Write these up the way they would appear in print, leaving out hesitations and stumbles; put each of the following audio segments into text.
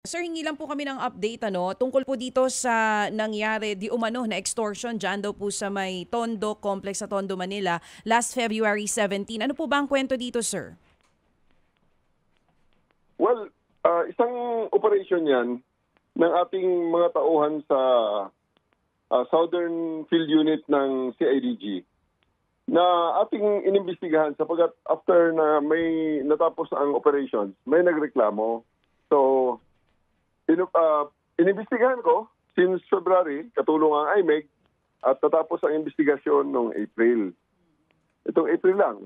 Sir, hingi lang po kami ng update tungkol po dito sa nangyari di umano na extortion dyan daw po sa may Tondo Complex sa Tondo, Manila last February 17. Ano po ba ang kwento dito, sir? Well, isang operation yan ng ating mga tauhan sa Southern Field Unit ng CIDG na ating inimbestigahan sapagkat after na may natapos ang operations, may nagreklamo. So, inimbestigahan ko since February, katulong ang IMEG, at natapos ang investigasyon noong April. Itong April lang.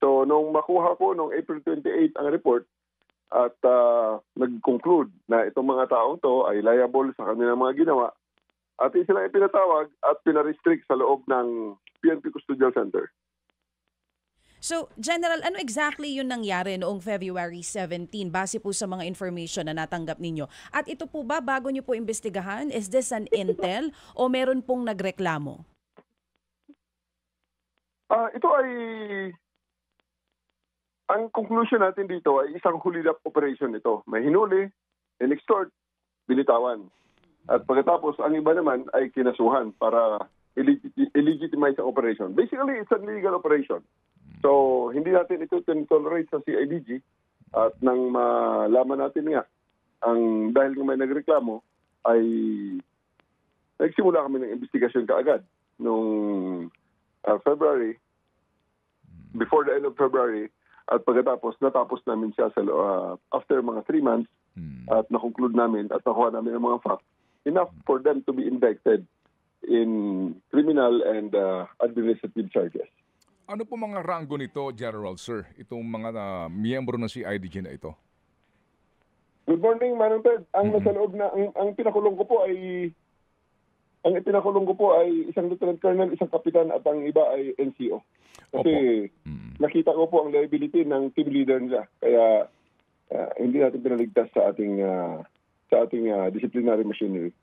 So, nung makuha ko noong April 28 ang report, at nag-conclude na itong mga taong to ay liable sa kanilang mga ginawa at sila ay pinatawag at pinarestrict sa loob ng PNP Custodial Center. So, General, ano exactly yung nangyari noong February 17 base po sa mga information na natanggap ninyo? At ito po ba, bago nyo po imbestigahan, is this an intel o meron pong nagreklamo? Ito ay, ang conclusion natin dito ay isang hulidap operation ito. May hinuli, in-extort, binitawan. At pagkatapos, ang iba naman ay kinasuhan para illegitimize ang operation. Basically, it's a legal operation. So, hindi natin ito tolerate sa CIDG at nang malaman natin nga, dahil may nagreklamo, ay nagsimula kami ng investigasyon kaagad noong February, before the end of February, at pagkatapos, natapos namin siya sa, after mga 3 months at nakonclude namin at nakuha namin ang mga facts enough for them to be indicted in criminal and administrative charges. Ano po mga ranggo nito, General Sir, itong mga miyembro ng CIDG na ito? Good morning, Manong Ted. Ang nasa loob na, ang pinakulong ko po ay isang Lieutenant Colonel, isang Kapitan at ang iba ay NCO. Kasi nakita ko po ang liability ng team leader nila. Kaya hindi natin pinaligtas sa ating disciplinary machinery.